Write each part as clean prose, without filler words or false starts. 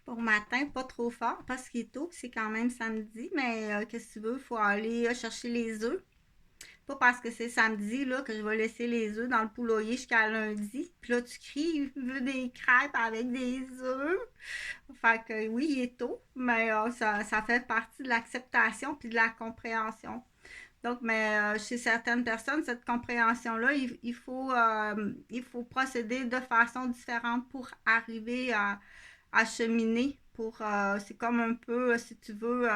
Pour matin, pas trop fort parce qu'il est tôt, c'est quand même samedi, mais qu'est-ce que tu veux, il faut aller chercher les œufs. Pas parce que c'est samedi là, que je vais laisser les œufs dans le poulailler jusqu'à lundi. Puis là, tu cries, je veux des crêpes avec des œufs. Fait que oui, il est tôt, mais ça fait partie de l'acceptation puis de la compréhension. Donc, mais chez certaines personnes, cette compréhension-là, il faut procéder de façon différente pour arriver à cheminer. C'est comme un peu, si tu veux,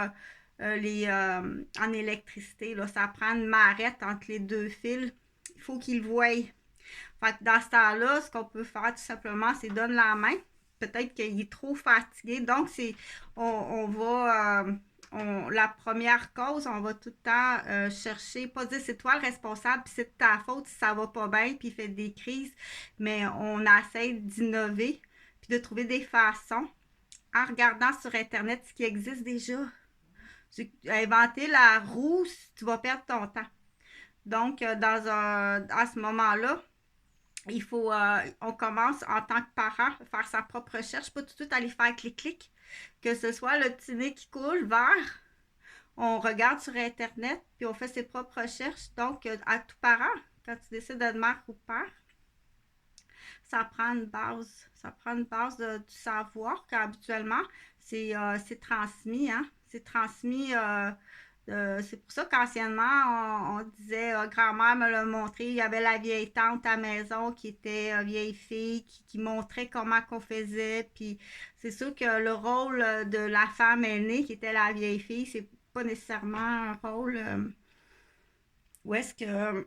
en électricité, là, ça prend une marette entre les deux fils. Il faut qu'ils le voient. Fait que dans ce temps-là, ce qu'on peut faire tout simplement, c'est donner la main. Peut-être qu'il est trop fatigué. Donc, on va la première cause, on va tout le temps chercher, pas dire c'est toi le responsable, puis c'est de ta faute si ça va pas bien, puis il fait des crises, mais on essaie d'innover, puis de trouver des façons en regardant sur Internet ce qui existe déjà. Inventer la roue, tu vas perdre ton temps. Donc, à ce moment-là, on commence en tant que parent à faire sa propre recherche, pas tout de suite aller faire clic-clic, que ce soit le petit nez qui coule vert, on regarde sur Internet, puis on fait ses propres recherches. Donc, à tout parent, quand tu décides d'être mère ou père, ça prend une base. Ça prend une base du savoir qu'habituellement, c'est transmis. Hein? C'est transmis. C'est pour ça qu'anciennement, on disait, grand-mère me l'a montré, il y avait la vieille tante à la maison qui était vieille fille, qui montrait comment qu'on faisait. Puis c'est sûr que le rôle de la femme aînée, qui était la vieille fille, c'est pas nécessairement un rôle où est-ce que,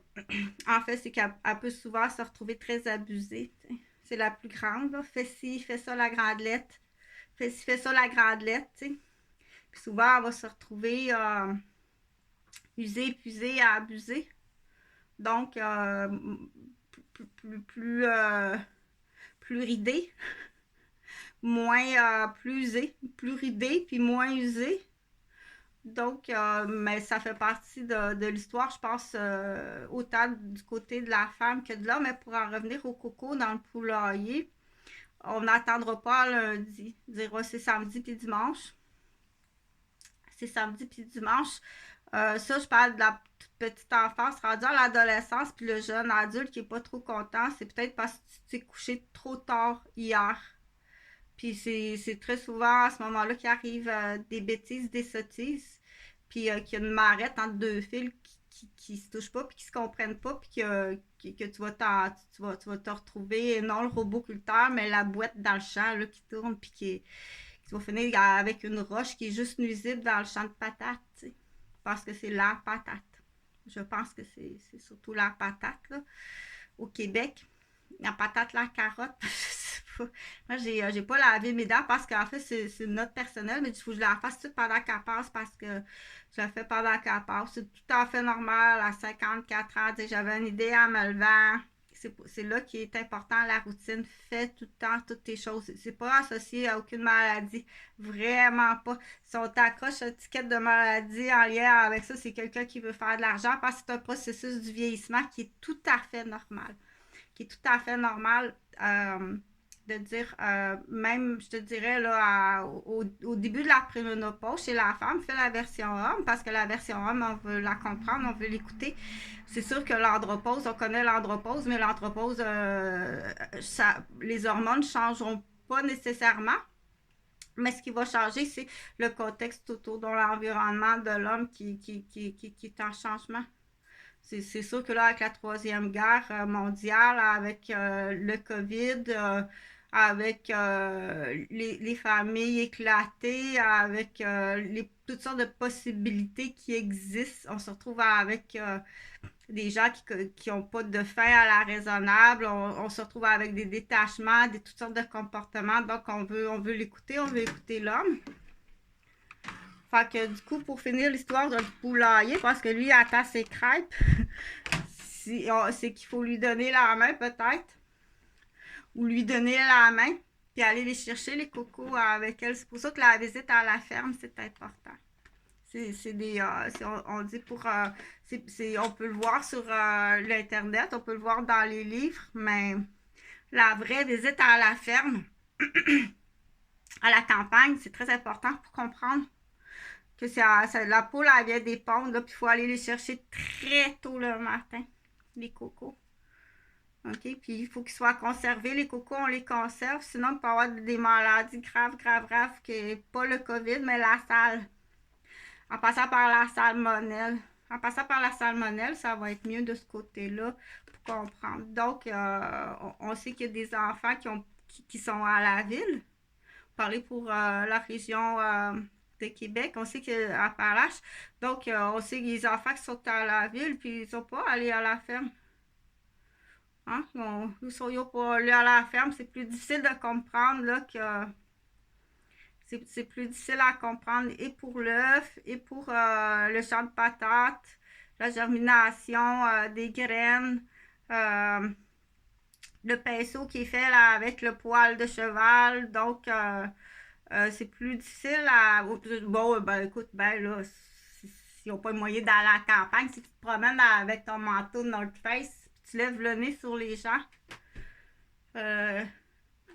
en fait, c'est qu'elle peut souvent se retrouver très abusée. T'sais. C'est la plus grande, là. Fais ci, fais ça la grandelette. Fais ci, fais ça la grandelette, tu sais. Puis souvent, elle va se retrouver usée, épuisée, à abuser. Donc, plus, plus ridée, moins plus usée, plus ridée, puis moins usée. Donc, mais ça fait partie de l'histoire, je pense, autant du côté de la femme que de l'homme. Mais pour en revenir au coco dans le poulailler, on n'attendra pas lundi. Dire oh, c'est samedi puis dimanche. C'est samedi puis dimanche. Ça, je parle de la toute petite enfance. Rendu à l'adolescence puis le jeune adulte qui est pas trop content, c'est peut-être parce que tu t'es couché trop tard hier. Puis c'est très souvent à ce moment-là qu'il arrive des bêtises, des sottises. Puis qu'il y a une marette entre deux fils qui se touchent pas, puis qui se comprennent pas, puis que tu vas te retrouver, non le robot culteur, mais la boîte dans le champ là, qui tourne, puis qui va finir avec une roche qui est juste nuisible dans le champ de patates, tu sais. Parce que c'est la patate. Je pense que c'est surtout la patate, là, au Québec. La patate, la carotte, je sais pas. Moi, j'ai pas lavé mes dents parce qu'en fait, c'est une note personnelle, mais il faut que je la fasse tout pendant qu'elle passe parce que je la fais pendant qu'elle passe. C'est tout à fait normal à 54 ans. J'avais une idée en me levant. C'est là qui est important la routine. Fais tout le temps toutes tes choses. C'est pas associé à aucune maladie. Vraiment pas. Si on t'accroche une étiquette de maladie en lien avec ça, c'est quelqu'un qui veut faire de l'argent parce que c'est un processus du vieillissement qui est tout à fait normal. Qui est tout à fait normal de dire, même, je te dirais, là, au début de la préménopause, chez la femme, fait la version homme, parce que la version homme, on veut la comprendre, on veut l'écouter. C'est sûr que l'andropause, on connaît l'andropause, mais l'andropause, les hormones ne changeront pas nécessairement. Mais ce qui va changer, c'est le contexte autour de l'environnement de l'homme qui est en changement. C'est sûr que là, avec la Troisième Guerre mondiale, avec le COVID, avec les familles éclatées, avec toutes sortes de possibilités qui existent, on se retrouve avec des gens qui n'ont pas de fin à la raisonnable, on se retrouve avec des détachements, toutes sortes de comportements, donc on veut l'écouter, on veut écouter l'homme. Fait que du coup, pour finir l'histoire du poulailler, parce que lui attend ses crêpes, c'est qu'il faut lui donner la main peut-être, ou lui donner la main, puis aller les chercher les cocos avec elle. C'est pour ça que la visite à la ferme, c'est important. C'est des, on dit pour, on peut le voir sur l'internet, on peut le voir dans les livres, mais la vraie visite à la ferme, à la campagne, c'est très important pour comprendre que la poule, elle vient des pondes, là, puis il faut aller les chercher très tôt le matin, les cocos. OK? Puis il faut qu'ils soient conservés. Les cocos, on les conserve, sinon on peut avoir des maladies graves, graves, graves, que pas le COVID, mais la salle. En passant par la salmonelle. En passant par la salmonelle, ça va être mieux de ce côté-là pour comprendre. Donc, on sait qu'il y a des enfants qui sont à la ville. Parler pour la région de Québec. On sait qu'à Appalaches. Donc, on sait que les enfants qui sont à la ville, puis ils ne sont pas allés à la ferme. Hein? Ils sont pas allés à la ferme. C'est plus difficile de comprendre là, que c'est plus difficile à comprendre et pour l'œuf et pour le champ de patates, la germination des graines, le pinceau qui est fait là, avec le poil de cheval. Donc, c'est plus difficile à. Bon, ben écoute, ben là, s'ils n'ont pas le moyen d'aller à la campagne, si tu te promènes avec ton manteau de North Face, puis tu lèves le nez sur les gens.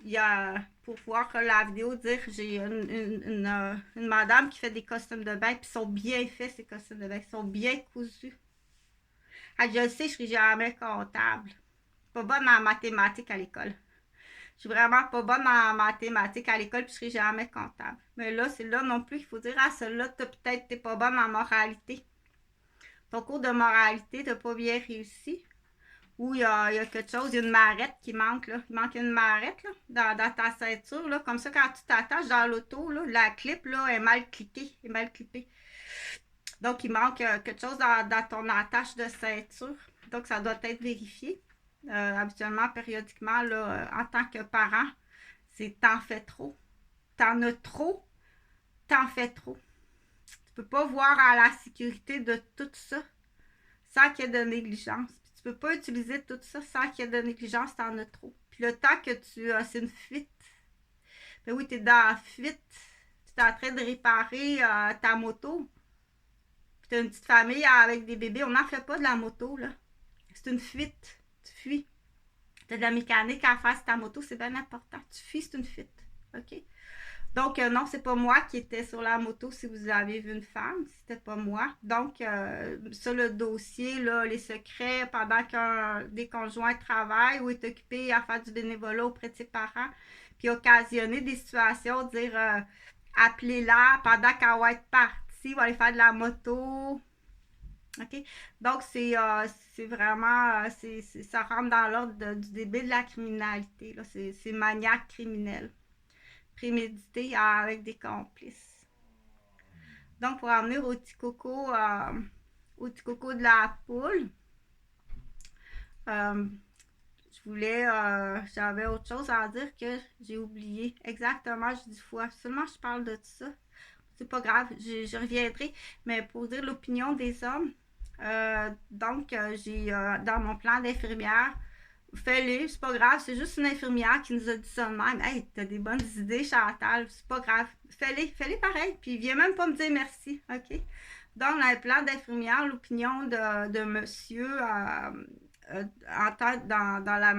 Il y a, pour voir la vidéo, dire j'ai une madame qui fait des costumes de bain, puis ils sont bien faits, ces costumes de bain, ils sont bien cousus. Ah, je le sais, je serai jamais comptable. Pas bonne en mathématiques à l'école. Je suis vraiment pas bonne en mathématiques à l'école, puis je serai jamais comptable. Mais là, c'est là non plus qu'il faut dire, ah, celle-là, peut-être t'es pas bonne en moralité. Ton cours de moralité, t'as pas bien réussi. Ou il y a quelque chose, il y a une marrette qui manque, là. Il manque une marrette, là, dans ta ceinture, là. Comme ça, quand tu t'attaches dans l'auto, là, la clip, là, est mal cliquée, est mal clippée. Donc, il manque quelque chose dans ton attache de ceinture. Donc, ça doit être vérifié. Habituellement, périodiquement, là, en tant que parent, c'est t'en fais trop. T'en as trop, t'en fais trop. Tu peux pas voir à la sécurité de tout ça sans qu'il y ait de négligence. Puis tu peux pas utiliser tout ça sans qu'il y ait de négligence, t'en as trop. Puis le temps que c'est une fuite. Ben oui, t'es dans la fuite. Tu es en train de réparer ta moto. Puis t'as une petite famille avec des bébés. On n'en fait pas de la moto, là. C'est une fuite. Tu fuis. T'as de la mécanique à faire sur ta moto, c'est bien important. Tu fuis, c'est une fuite. OK? Donc, non, c'est pas moi qui étais sur la moto si vous avez vu une femme, c'était pas moi. Donc, ça, le dossier, là, les secrets, pendant qu'un des conjoints travaille ou est occupé à faire du bénévolat auprès de ses parents, puis occasionner des situations, dire appelez-la pendant qu'elle va être partie, va aller faire de la moto. OK? Donc, c'est vraiment, ça rentre dans l'ordre du début de la criminalité. C'est maniaque criminel prémédité avec des complices. Donc, pour en venir au petit coco de la poule, j'avais autre chose à dire que j'ai oublié. Exactement, je dis faut absolument que je parle de tout ça. C'est pas grave, je reviendrai. Mais pour dire l'opinion des hommes, donc j'ai dans mon plan d'infirmière, fais-les, c'est pas grave, c'est juste une infirmière qui nous a dit ça de même. Hey, t'as des bonnes idées, Chantal, c'est pas grave. Fais-les pareil, puis viens même pas me dire merci, OK? Donc, dans le plan d'infirmière, l'opinion de monsieur dans la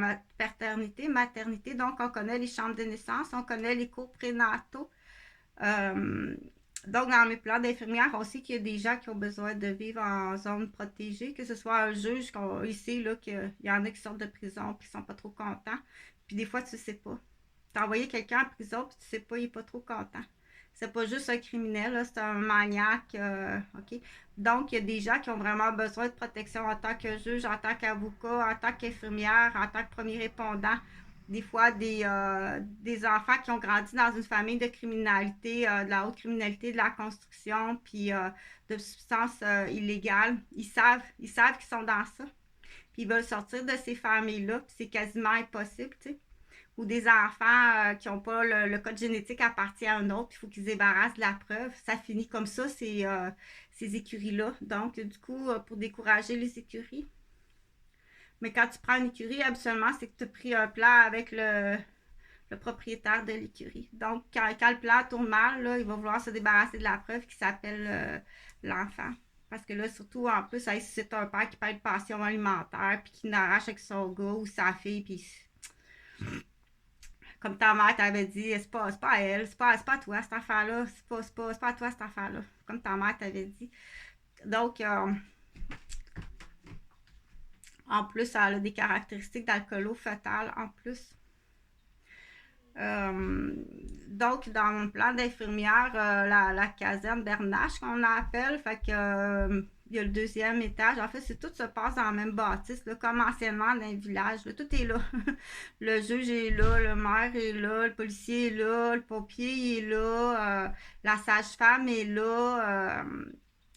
maternité, donc on connaît les chambres de naissance, on connaît les cours prénataux. Donc, dans mes plans d'infirmière, on sait qu'il y a des gens qui ont besoin de vivre en zone protégée, que ce soit un juge, ici, là, qu'il y en a qui sortent de prison et qui sont pas trop contents. Puis des fois, tu sais pas. Tu as envoyé quelqu'un en prison puis tu sais pas, il est pas trop content. C'est pas juste un criminel, là, c'est un maniaque. OK? Donc, il y a des gens qui ont vraiment besoin de protection en tant que juge, en tant qu'avocat, en tant qu'infirmière, en tant que premier répondant. Des fois, des enfants qui ont grandi dans une famille de criminalité, de la haute criminalité, de la construction, puis de substances illégales. Ils savent qu'ils sont dans ça. Puis ils veulent sortir de ces familles-là, puis c'est quasiment impossible, tu sais. Ou des enfants qui n'ont pas le code génétique appartient à un autre, puis il faut qu'ils se débarrassent de la preuve. Ça finit comme ça, ces écuries-là. Donc, du coup, pour décourager les écuries. Mais quand tu prends une écurie, habituellement, c'est que tu as pris un plan avec le propriétaire de l'écurie. Donc, quand le plan tourne mal, là, il va vouloir se débarrasser de la preuve qui s'appelle l'enfant. Parce que là, surtout, en plus, si c'est un père qui paye de pension alimentaire, puis qui n'arrache avec son gars ou sa fille, puis Comme ta mère t'avait dit, c'est pas à elle, c'est pas à toi cette affaire-là, c'est pas à toi cette affaire-là. Comme ta mère t'avait dit. Donc, en plus, elle a des caractéristiques d'alcoolo fatales en plus. Euh, donc, dans mon plan d'infirmière, la caserne Bernache qu'on appelle, fait que il y a le deuxième étage. En fait, tout se passe dans la même bâtisse, là, comme anciennement dans un village. Là, tout est là. Le juge est là, le maire est là, le policier est là, le pompier est là, la sage-femme est là,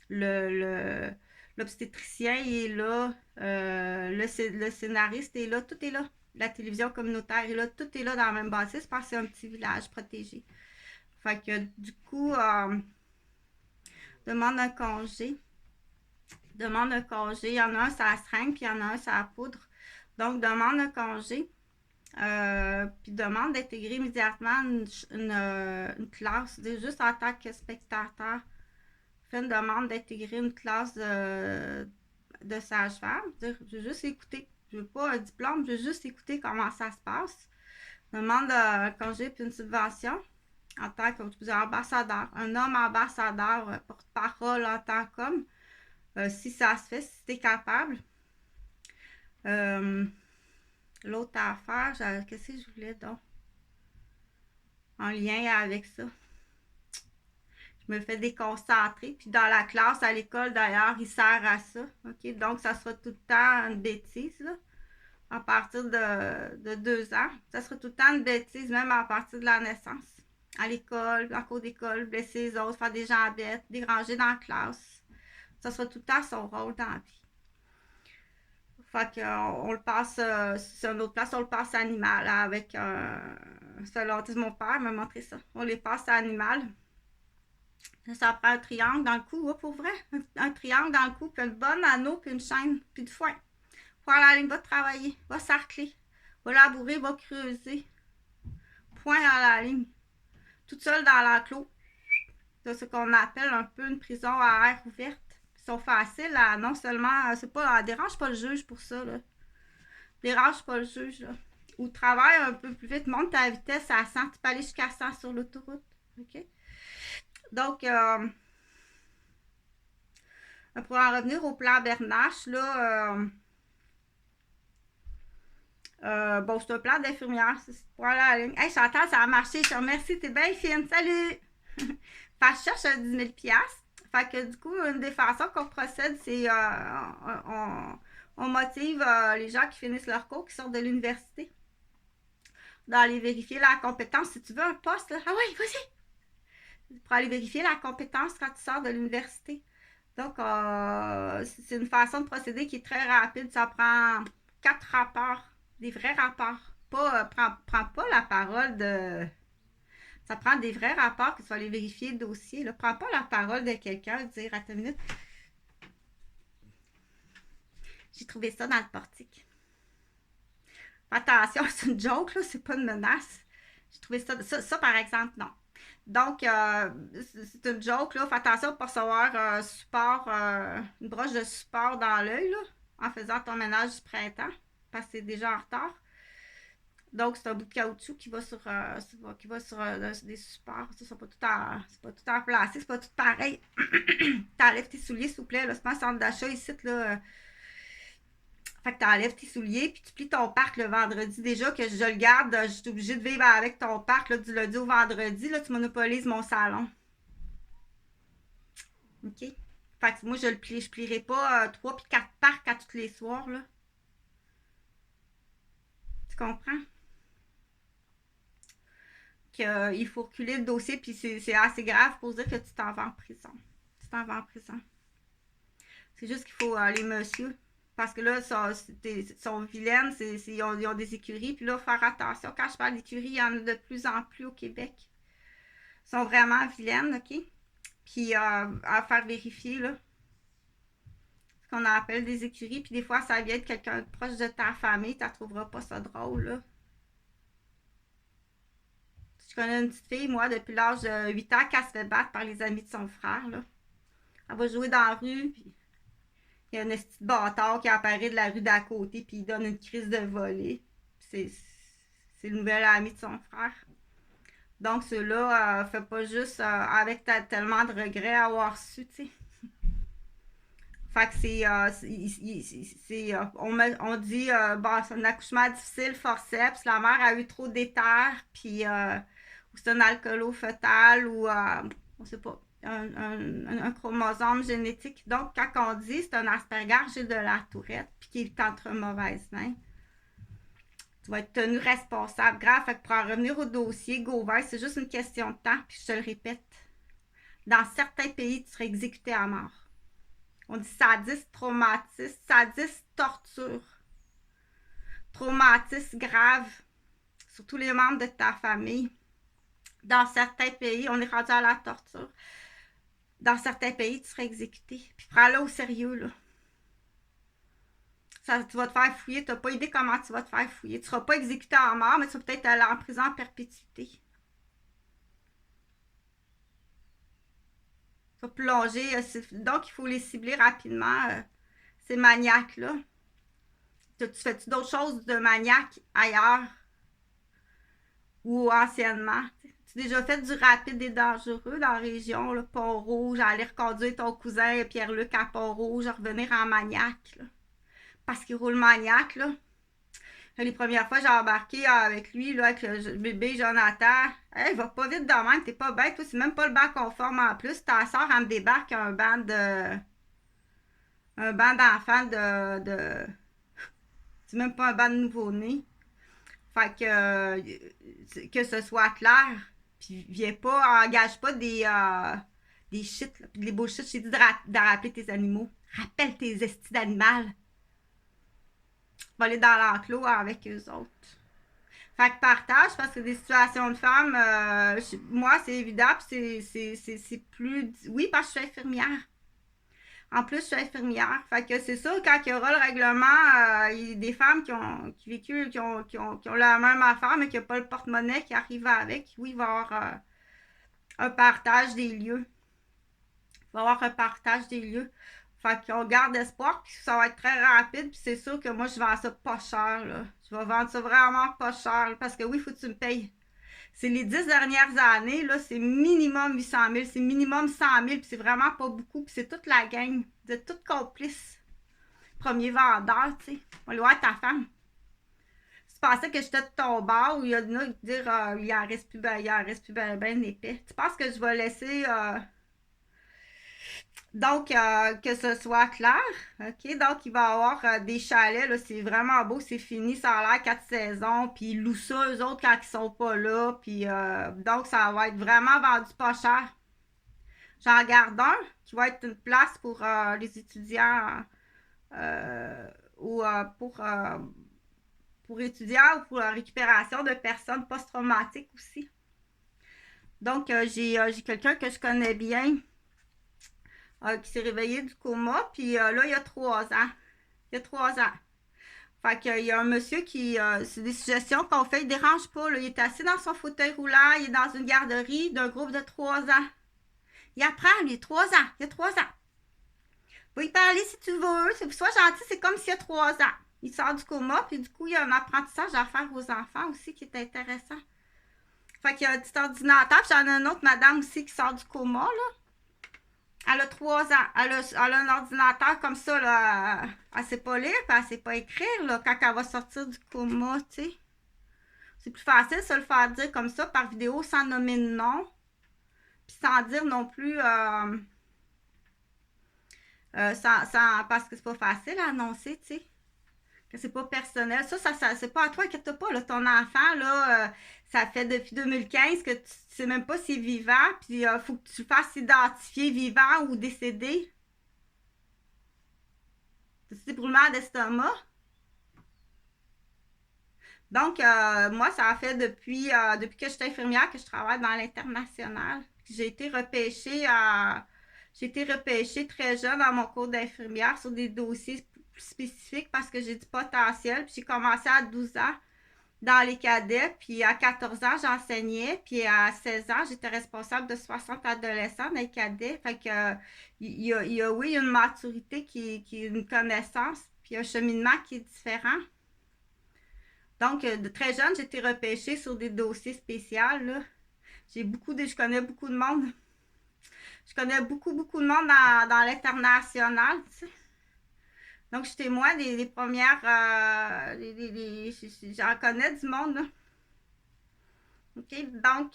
le, l'obstétricien est là, le scénariste est là, tout est là. La télévision communautaire est là, tout est là dans la même bâtisse parce que c'est un petit village protégé. Fait que du coup, demande un congé. Demande un congé. Il y en a un, ça la seringue, puis il y en a un, ça la poudre. Donc, demande un congé. Puis demande d'intégrer immédiatement une classe, juste en tant que spectateur. Fais une demande d'intégrer une classe de sage-femme. Je veux juste écouter. Je veux pas un diplôme, je veux juste écouter comment ça se passe. Demande un congé puis une subvention en tant qu'ambassadeur. Un homme ambassadeur, porte-parole en tant qu'homme. Si ça se fait, si tu es capable. L'autre affaire, qu'est-ce que je voulais donc? En lien avec ça. Je me fais déconcentrer. Puis dans la classe, à l'école d'ailleurs, il sert à ça. OK? Donc, ça sera tout le temps une bêtise, là. À partir de 2 ans. Ça sera tout le temps une bêtise, même à partir de la naissance. À l'école, en cours d'école, blesser les autres, faire des gens bêtes, déranger dans la classe. Ça sera tout le temps son rôle dans la vie. Fait qu'on le passe, c'est une autre place, on le passe à animal, là, avec selon mon père m'a montré ça. On les passe à animal. Ça prend un triangle dans le cou, pour vrai. Un triangle dans le cou, puis une bonne anneau, puis une chaîne, puis du foin. Faut aller à la ligne, va travailler, va sarcler, va labourer, va creuser. Point à la ligne. Toute seule dans l'enclos. C'est ce qu'on appelle un peu une prison à air ouverte. Ils sont faciles à, non seulement, c'est pas, dérange pas le juge pour ça, là. Dérange pas le juge, là. Ou travaille un peu plus vite, monte ta vitesse à 100, tu peux aller jusqu'à 100 sur l'autoroute. OK? Donc, pour en revenir au plan Bernache, là, bon, c'est un plan d'infirmière, c'est pour aller à la ligne. Hey, Chantal, ça a marché, je te remercie, t'es bien fine, salut! Fait que je cherche 10 000 $. Fait que du coup, une des façons qu'on procède, c'est on motive les gens qui finissent leur cours, qui sortent de l'université, d'aller vérifier la compétence. Si tu veux un poste, là, ah oui, vas-y! Pour aller vérifier la compétence quand tu sors de l'université. Donc, c'est une façon de procéder qui est très rapide. Ça prend 4 rapports, des vrais rapports. Prends pas la parole de... Ça prend des vrais rapports que tu vas aller vérifier le dossier. Là. Prends pas la parole de quelqu'un et dire, attends une minute, j'ai trouvé ça dans le portique. Attention, c'est une joke, là, c'est pas une menace. J'ai trouvé ça par exemple, non. Donc, c'est une joke, là. Fais attention de ne pas recevoir support, une broche de support dans l'œil, là, en faisant ton ménage du printemps, parce que c'est déjà en retard. Donc, c'est un bout de caoutchouc qui va sur, des supports. C'est pas tout en plastique, c'est pas tout pareil. T'enlèves tes souliers, s'il vous plaît. Là, c'est pas un centre d'achat ici, là. Fait que t'enlèves tes souliers, puis tu plies ton parc le vendredi. Déjà que je le garde, je suis obligée de vivre avec ton parc là, du lundi au vendredi. Là, tu monopolises mon salon. OK? Fait que moi, je plierai pas 3 puis 4 parcs à tous les soirs, là. Tu comprends? Qu'il faut reculer le dossier, puis c'est assez grave pour dire que tu t'en vas en prison. Tu t'en vas en prison. C'est juste qu'il faut les messieurs. Parce que là, ils sont vilaines, ils ont des écuries. Puis là, faire attention. Quand je parle d'écuries, il y en a de plus en plus au Québec. Ils sont vraiment vilaines, OK? Puis à faire vérifier, là. Ce qu'on appelle des écuries. Puis des fois, ça vient de quelqu'un proche de ta famille. Tu ne trouveras pas ça drôle, là. Je connais une petite fille, moi, depuis l'âge de 8 ans, qu'elle se fait battre par les amis de son frère, là. Elle va jouer dans la rue, puis il y a un petit bâtard qui apparaît de la rue d'à côté, puis il donne une crise de volée. C'est C'est le nouvel ami de son frère. Donc, ceux-là fait pas juste avec tellement de regrets avoir su, tu sais. Fait que on dit, bon, c'est un accouchement difficile, forceps, la mère a eu trop d'éther, puis ou c'est un alcoolo-fœtal, ou on sait pas, un chromosome génétique. Donc, quand on dit c'est un Asperger, j'ai de la Tourette, puis qui est entre mauvaises mains, tu vas être tenu responsable. Grave, fait que pour en revenir au dossier, Gauvin, c'est juste une question de temps, puis je te le répète. Dans certains pays, tu serais exécuté à mort. On dit sadisme, traumatisme, sadisme, torture, traumatisme grave sur tous les membres de ta famille. Dans certains pays, on est rendu à la torture. Dans certains pays, tu serais exécuté. Puis prends-le au sérieux, là. Ça, tu vas te faire fouiller. Tu n'as pas idée comment tu vas te faire fouiller. Tu ne seras pas exécuté à mort, mais tu vas peut-être aller en prison en perpétuité. Tu vas plonger. Donc, il faut les cibler rapidement, ces maniaques-là. Tu fais-tu d'autres choses de maniaque ailleurs ou anciennement? Tu as déjà fait du rapide et dangereux dans la région, là, Pont-Rouge, aller reconduire ton cousin Pierre-Luc à Pont-Rouge, revenir en maniaque, là, parce qu'il roule maniaque, là. Les premières fois, j'ai embarqué avec lui, là, avec le bébé Jonathan. Hey, va pas vite de même, t'es pas bête, toi, c'est même pas le banc conforme en plus. Ta soeur, elle me débarque un banc d'enfants c'est même pas un banc de nouveau-né. Fait que ce soit clair. Puis viens pas, engage pas des shit, là, des bullshit. J'ai dit de rappeler tes animaux. Rappelle tes estis d'animal. Va aller dans l'enclos avec eux autres. Fait que partage, parce que des situations de femmes, moi, c'est évident, puis c'est plus... Oui, parce que je suis infirmière. En plus, je suis infirmière. Fait que c'est sûr, quand il y aura le règlement, il y a des femmes qui ont vécu, qui ont la même affaire, mais qui n'ont pas le porte-monnaie qui arrive avec. Oui, il va y avoir un partage des lieux. Il va y avoir un partage des lieux. Fait qu'on garde espoir, puis ça va être très rapide, puis c'est sûr que moi, je vends ça pas cher, là. Je vais vendre ça vraiment pas cher, là, parce que oui, il faut que tu me payes. C'est les 10 dernières années, là, c'est minimum 800 000, c'est minimum 100 000, puis c'est vraiment pas beaucoup, puis c'est toute la gang. Vous êtes toutes complices. Premier vendeur, tu sais. On va voir ta femme. Si tu pensais que j'étais de ton bord, ou il y a de nous qui dire il en reste plus ben épais. Tu penses que je vais laisser. Donc, que ce soit clair, OK? Donc, il va y avoir des chalets, là, c'est vraiment beau, c'est fini, ça a l'air 4 saisons, puis ils louent ça, eux autres, quand ils sont pas là, puis donc, ça va être vraiment vendu pas cher. J'en garde un qui va être une place pour les étudiants ou pour étudiants ou pour la récupération de personnes post-traumatiques aussi. Donc, j'ai quelqu'un que je connais bien qui s'est réveillé du coma, puis là, il y a 3 ans. Il y a 3 ans. Fait qu'il y a un monsieur qui, c'est des suggestions qu'on fait, il dérange pas, là. Il est assis dans son fauteuil roulant, il est dans une garderie d'un groupe de 3 ans. Il apprend, lui, 3 ans. Il y a 3 ans. Va y parler si tu veux. Sois gentil, c'est comme s'il y a 3 ans. Il sort du coma, puis du coup, il y a un apprentissage à faire aux enfants aussi qui est intéressant. Fait qu'il y a un petit ordinateur, puis j'en ai une autre madame aussi qui sort du coma, là. Elle a 3 ans. Elle a un ordinateur comme ça, là. Elle sait pas lire, puis elle sait pas écrire, là, quand elle va sortir du coma, tu sais. C'est plus facile de se le faire dire comme ça, par vidéo, sans nommer de nom, puis sans dire non plus... parce que c'est pas facile à annoncer, tu sais. Que c'est pas personnel. Ça c'est pas à toi, inquiète pas, là. Ton enfant, là, ça fait depuis 2015 que tu sais même pas s'il est vivant, puis il faut que tu le fasses identifier vivant ou décédé. C'est des brûlements d'estomac. Donc, moi, ça a fait depuis que je suis infirmière que je travaille dans l'international. J'ai été repêchée très jeune dans mon cours d'infirmière sur des dossiers plus spécifiques parce que j'ai du potentiel. Puis j'ai commencé à 12 ans dans les cadets. Puis à 14 ans, j'enseignais. Puis à 16 ans, j'étais responsable de 60 adolescents dans les cadets. Fait que il y a oui, une maturité qui est une connaissance. Puis un cheminement qui est différent. Donc, de très jeune, j'ai été repêchée sur des dossiers spéciaux, là. Je connais beaucoup de monde. Je connais beaucoup de monde dans l'international, tu sais. Donc, je suis témoin des premières. J'en connais du monde, là. OK? Donc,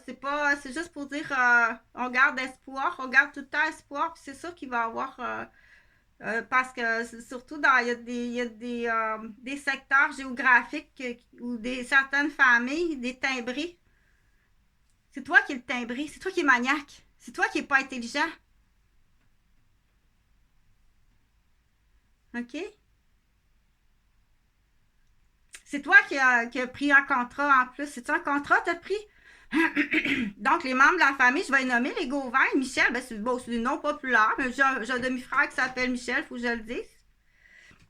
c'est juste pour dire, on garde espoir, on garde tout le temps espoir, puis c'est sûr qu'il va y avoir. Parce que surtout, il y a des secteurs géographiques où certaines familles, des timbrés. C'est toi qui es le timbré, c'est toi qui es maniaque, c'est toi qui es pas intelligent. OK? C'est toi qui a pris un contrat en plus. C'est-tu un contrat que tu as pris? Donc, les membres de la famille, je vais les nommer les Gauvin. Michel, ben c'est bon, des noms populaires, mais j'ai un demi-frère qui s'appelle Michel, il faut que je le dise.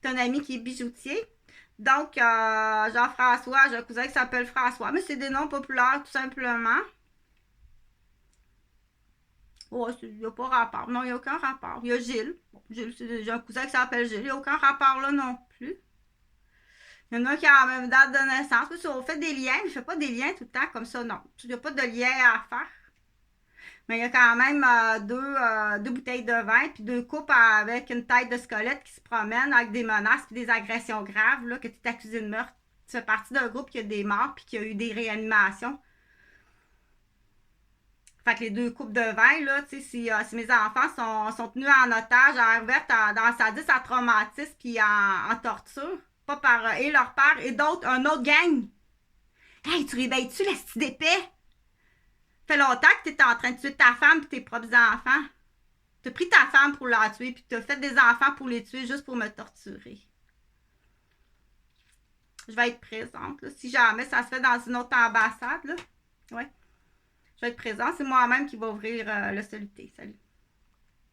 C'est un ami qui est bijoutier. Donc, Jean-François, j'ai un cousin qui s'appelle François, mais c'est des noms populaires tout simplement. Oh, il n'y a pas rapport. Non, il n'y a aucun rapport. Il y a Gilles. Bon, Gilles, j'ai un cousin qui s'appelle Gilles. Il n'y a aucun rapport là non plus. Il y en a qui a la même date de naissance. Parce on fait des liens, mais je ne fais pas des liens tout le temps comme ça, non. Il n'y a pas de lien à faire. Mais il y a quand même deux bouteilles de vin, puis deux couples avec une tête de squelette qui se promènent avec des menaces et des agressions graves, là, que tu es accusé de meurtre. Tu fais partie d'un groupe qui a des morts puis qui a eu des réanimations. Fait que les deux coupes de vin, là, tu sais, si mes enfants sont tenus en otage, à Herbert, dans sadisme, à traumatisme, puis en torture, pas par et leur père et d'autres, un autre gang. Hey, tu réveilles-tu la style d'épée? Fait longtemps que t'es en train de tuer ta femme et tes propres enfants. T'as pris ta femme pour la tuer, puis t'as fait des enfants pour les tuer juste pour me torturer. Je vais être présente, là. Si jamais ça se fait dans une autre ambassade, là. Ouais. Je vais être présente. C'est moi-même qui va ouvrir le soluté. Salut.